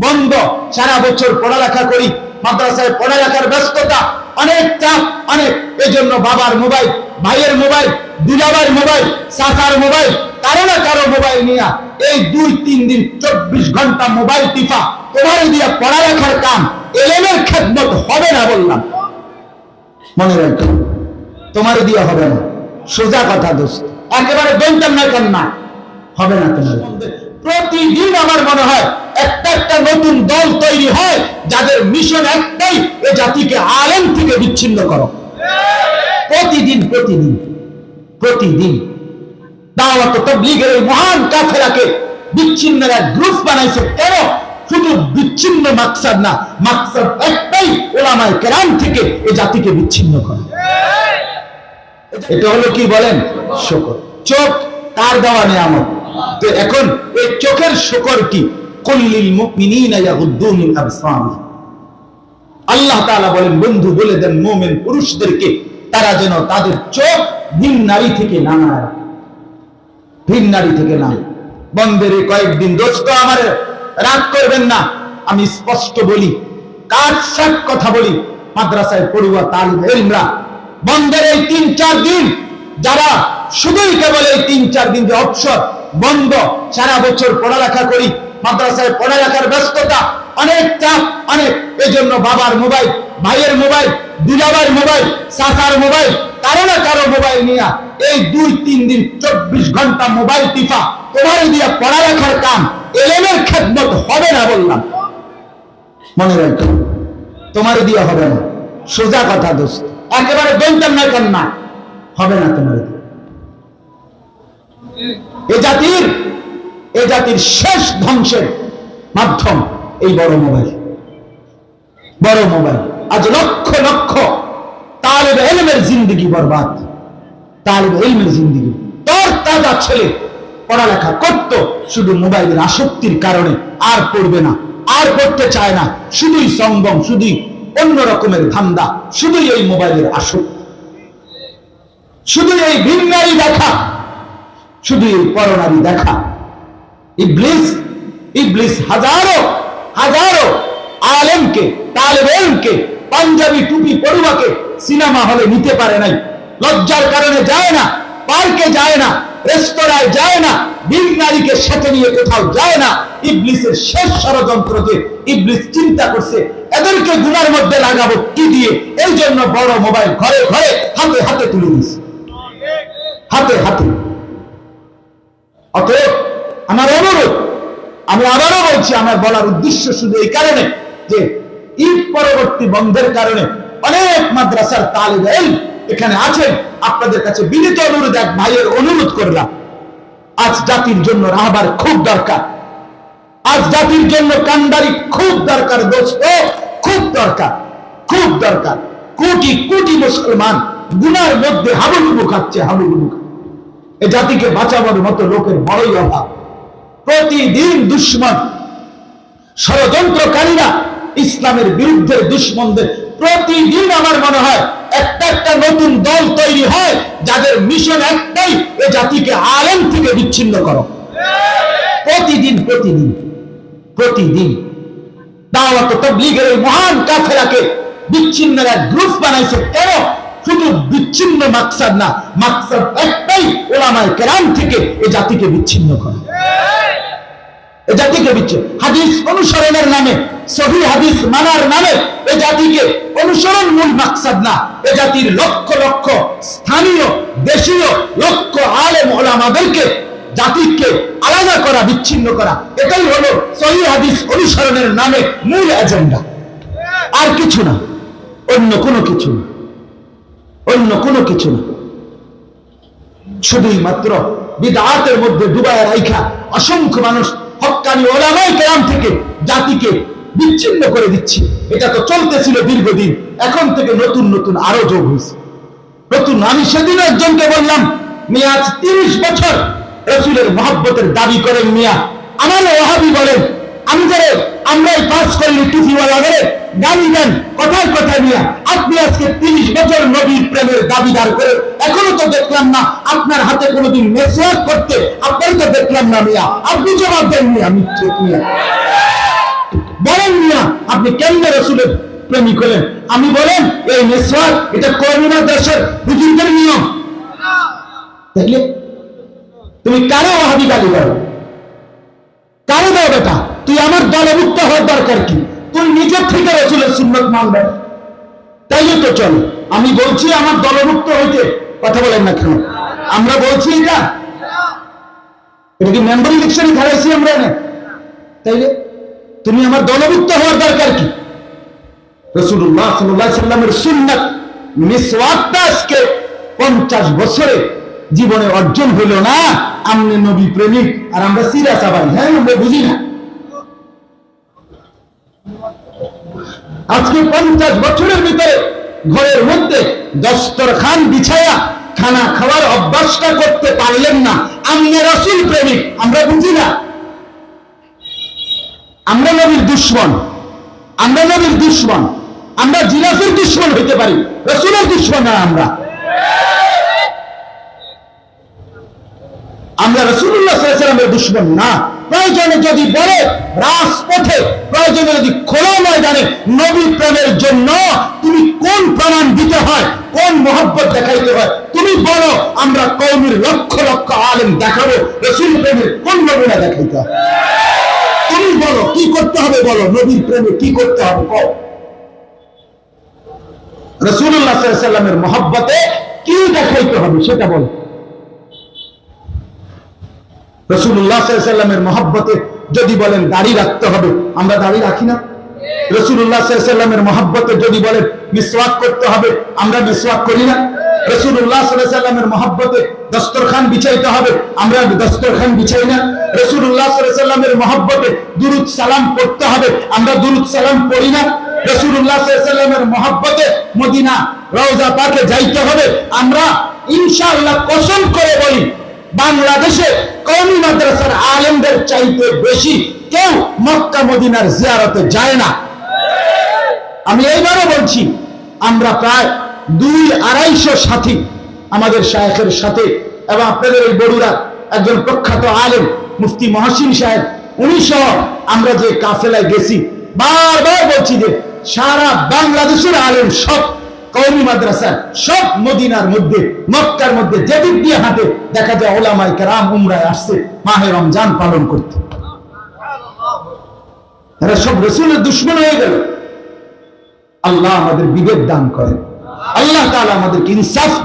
বন্ধ, সারা বছর পড়ালেখা করি, মাদ্রাসায় পড়ালেখার ব্যস্ততা, অনেক চাপ, অনেক। এজন্য বাবার মোবাইল, ভাইয়ের মোবাইল, দুলাভাইয়ের মোবাইল, চাচার মোবাইল, কারো না কারো মোবাইল নিয়ে এই 2-3 দিন 24 ঘন্টা মোবাইল টিপা, তোমার দিয়ে পড়ালেখার কাম, এলেমের খেদমত হবে না। বললাম মনে রাখো, তোমার দিয়ে হবে না। সোজা কথা দোস্ত, একেবারে বলতাম না কেন, না হবে না তোমার। প্রতিদিন আমার মনে হয় একটা একটা নতুন দল তৈরি হয়, যাদের মিশন একটাই, এ জাতিকে আলেম থেকে বিচ্ছিন্ন করো। প্রতিদিন প্রতিদিন প্রতিদিন দাওয়াত ও তাবলীগের এই মহান কাফেলাকে বিচ্ছিন্নের এক গ্রুপ বানাইছে। কেন? শুধু বিচ্ছিন্ন মাকসাদ না, মাকসাদ একটাই, উলামায়ে কেরাম থেকে এ জাতিকে বিচ্ছিন্ন করা। এটা হলো কি বলেন? শুকর। চোখ তার দেওয়া নিয়ামত। তো এখন এই চোখের শুকর কি? কুল্লিল মুমিনিনা ইয়াগুদ্দু মিন আবসারিহিম। আল্লাহ তাআলা বলেন, বন্ধু বলে দেন মুমিন পুরুষদেরকে, তারা যেন তাদের চোখ ভিন নারী থেকে নামায়, ভিন নারী থেকে নাই। বন্ধের কয়েকদিন দোস্ত আমার রাগ করবেন না, আমি স্পষ্ট বলি, কাটসাট কথা বলি। মাদ্রাসায় পড়ুয়া তালিবে ইলমরা বন্ধের এই 3-4 দিন, যারা শুধুই কেবল এই 3-4 দিন যে অবসর, বন্ধ, সারা বছর পড়ালেখা করি, মাদ্রাসায় পড়ালেখার ব্যস্ততা, অনেক চাপ, অনেক। এজন্য বাবার মোবাইল, ভাইয়ের মোবাইল, দুলাভাইয়ের মোবাইল, চাচার মোবাইল, কারো না কারো মোবাইল নিয়ে এই 2-3 দিন 24 ঘন্টা মোবাইল টিপা, তোমার দিয়ে পড়ালেখার কাম, এলেমের খেদমত হবে না। বললাম মনে রাখো, তোমার দিয়ে হবে না। সোজা কথা দোস্ত, একেবারে বলতাম না কেন, না হবে না তোমার। এ জাতির শেষ ধ্বংসের মাধ্যম এই বড় মোবাইল, বড় মোবাইল। আজ লক্ষ লক্ষ তালিবে ইলমের জিন্দেগি বরবাদ। তালিবে ইলমের জিন্দেগি, তোর তাজা ছেলে পড়ালেখা করত, শুধু মোবাইলের আসক্তির কারণে আর পড়বে না, আর পড়তে চায় না। শুধুই সঙ্গম, শুধুই অন্য রকমের ধান্দা, শুধুই এই মোবাইলের আসক্তি, শুধুই এই ভিন্নারী দেখা, শুধু এই পরনারী দেখা। ইবলিস হাজারো হাজারো আলেমকে, তালেবে ইলমকে, পাঞ্জাবি টুপি পড়ুয়াকে সিনেমা হলে নিতে পারে নাই। লজ্জার কারণে যায় না, পার্কে যায় না, রেস্তোরাঁয় যায় না, ভিন নারীকে সাথে নিয়ে কোথাও যায় না। ইবলিসের শেষ ষড়যন্ত্র যে ইবলিস চিন্তা করছে, এদেরকে গুনার মধ্যে লাগাবো কি দিয়ে, এই জন্য বড় মোবাইল ঘরে ঘরে, হাতে হাতে তুলে দিছে, হাতে হাতে। অতএব আমার অনুরোধ, আমি আবারও বলছি, আমার বলার উদ্দেশ্য শুধু এই কারণে যে ঈদ পরবর্তী বন্ধের কারণে অনেক মাদ্রাসার তালিবে ইলম এখানে আছেন। আপনাদের কাছে বিনীত অনুরোধ, এক ভাইয়ের অনুরোধ করলাম, আজ জাতির জন্য রাহবার খুব দরকার, আজ জাতির জন্য কান্ডারি খুব দরকার দোস্ত, খুব দরকার, খুব দরকার। কোটি কোটি মুসলমান গুনার মধ্যে হাবুডুবু খাচ্ছে, হাবুডুবু। এ জাতিকে বাঁচাবার মতো লোকের বড়ই অভাব। প্রতিদিন দুশ্মন, ষড়যন্ত্রকারীরা, ইসলামের বিরুদ্ধে দুশ্মনদের প্রতিদিন আমার মনে হয় একটা একটা নতুন দল তৈরি হয়, যাদের মিশন একটাই, এ জাতিকে আলেম থেকে বিচ্ছিন্ন করো। প্রতিদিন প্রতিদিন প্রতিদিন দাওয়াত ও তাবলীগের এই মহান কাফেলাকে বিচ্ছিন্নের এক গ্রুপ বানাইছে। কেন? শুধু বিচ্ছিন্ন মাকসাদ না, মাকসাদ একটাই, উলামায়ে কেরাম থেকে এ জাতিকে বিচ্ছিন্ন করা। এ জাতিকে বিচ্ছিন্ন, হাদিস অনুসরণের নামে, সহিহ হাদিস মানার নামে এ জাতিকে অনুসরণ মূল মাকসাদ না। এ জাতির লক্ষ লক্ষ স্থানীয় দেশীয় লক্ষ আলেম ওলামাদেরকে, জাতিকে আলাদা করা, বিচ্ছিন্ন করা, এটাই হলো সহিহ হাদিস অনুসরণের নামে মূল এজেন্ডা। আর কিছু না, অন্য কোনো কিছু না, অন্য কোনো কিছু না। শুধুই মাত্র বিদআতের মধ্যে ডুবায় রাইখা অসংখ্য মানুষ হক্কানি ওলামায়ে কেরাম থেকে জাতিকে বিচ্ছিন্ন করে দিচ্ছে। এটা তো চলতেছিল দীর্ঘদিন, এখন থেকে নতুন নতুন আরো যোগ হয়েছে, নতুন। আমি সেদিন একজনকে বললাম, মিয়া 30 বছর রাসূলের মহব্বতের দাবি করেন, মিয়া আমার ওয়াহাবি বলেন, আমরাই পাস করলি টুপিওয়ালা ধরে গালি দেন, কথায় কথায় মিয়া আপনি আজকে 30 বছর নবীর প্রেমের দাবিদার করে এখনো তো দেখলাম না আপনার হাতে কোনোদিন মেসওয়াক করতে, আপনার তো দেখলাম না মিয়া, আপনি জবাব দেন মিয়া, মিথ্যে মিয়া। বলেন না আপনি কেমনে রাসূলের প্রেমিক হলেন? আমি বলেন এই মিসওয়াক এটা করোনা দেশের হুজুরদের নিয়ম। তাইলে তুমি কারো ওয়াহাবি গালি দাও, কারো দাও বেটা, তুই আমার দলভুক্ত হওয়ার দরকার কি? তুই নিজের থেকে রাসূলের সুন্নাত মানবে, তাইলে তো চল। আমি বলছি আমার দলভুক্ত হইতে, কথা বলেন না কেন? আমরা বলছি এটা কি মেম্বার ইলেকশনে খেলাইছি আমরা না? তাইলে তুমি আমার দলভুক্ত হওয়ার দরকার কি? রাসূলুল্লাহ সাল্লাল্লাহু আলাইহি সাল্লামের সুন্নাত মিসওয়াকটা আজকে 50 বছরে জীবনে অর্জন হলো না। আমনে নবী প্রেমিক আর আমরা সিরা চাবাই, হ্যাঁ আমরা বুঝি না। আজকে 50 বছরের ভিতরে ঘরের মধ্যে দস্তরখান বিছায়া খানা খাওয়ার অভ্যাসটা করতে পারলেন না। আমনে রাসূল প্রেমিক, আমরা বুঝি না। আমরা নবীর দুশমন, আমরা নবীর দুশমন, আমরা জিলাফের দুশমন হইতে পারি, রাসূলের দুশমন না। আমরা রাসূলুল্লাহ সাল্লাল্লাহু আলাইহি ওয়াসাল্লামের দুশমন না। প্রয়োজনে যদি বলে রাজপথে, প্রয়োজনে যদি খোলা ময়দানে নবী প্রেমের জন্য তুমি কোন প্রমাণ দিতে হয়, কোন মহব্বত দেখাইতে হয় তুমি বলো। আমরা কওমের লক্ষ লক্ষ আলেম দেখাবো রাসূল প্রেমের কোন নমুনা দেখাইতে হয়। তুমি বলো কি করতে হবে, বলো নবীর প্রেমে কি করতে হবে কও। রাসূলুল্লাহ সাল্লাল্লাহু আলাইহি ওয়াসাল্লামের মহব্বতে কি দেখাইতে হবে সেটা বলো। রাসূলুল্লাহ সাল্লাল্লাহু আলাইহি ওয়াসাল্লামের মহব্বতে যদি বলেন দাড়ি রাখতে হবে, আমরা দাড়ি রাখি না। রাসূলুল্লাহ সাল্লাল্লাহু আলাইহি ওয়াসাল্লামের মহব্বতে যদি বলেন মিসওয়াক করতে হবে, আমরা মিসওয়াক করি না। রাসূলুল্লাহ সাল্লাল্লাহু আলাইহি ওয়াসাল্লামের মহব্বতে দস্তরখান বিছাইতে হবে, আমরা দস্তরখান বিছাই না। রাসূলুল্লাহ সাল্লাল্লাহু আলাইহি ওয়াসাল্লামের মহব্বতে দুরূদ সালাম পড়তে হবে, আমরা দুরূদ সালাম পড়ি না। রাসূলুল্লাহ সাল্লাল্লাহু আলাইহি ওয়াসাল্লামের মহব্বতে মদিনা রওজা পাকে যাইতে হবে, আমরা ইনশাআল্লাহ কসম করে বলি বাংলাদেশে কওমি মাদ্রাসার আলেমদের চাইতে বেশি কেউ মক্কা মদিনার জিয়ারতে যায় না। আমি এইবারও বলছি, আমরা প্রায় 200-250 সাথী আমাদের শায়েখের সাথে, এবং আপনাদের এই বড়ুরা একজন প্রখ্যাত আলেম মুফতি মহসিন সাহেব, উনি সহ আমরা যে কাফেলায় গেছি, বারবার বলছি যে সারা বাংলাদেশের আলেম সব কওমি মাদ্রাসা, সব মদিনার মধ্যে মক্কার মধ্যে যেদিক দিয়ে হাঁটে দেখা যায় ওলামায়ে কেরাম উমরায় আসছে মাহে রমজান পালন করতে। এরা সব রাসূলের দুশমন হয়ে গেল। আল্লাহ আমাদের বিবেক দান করেন, আল্লাহ তাআলা আমাদেরকে ইনসাফ দান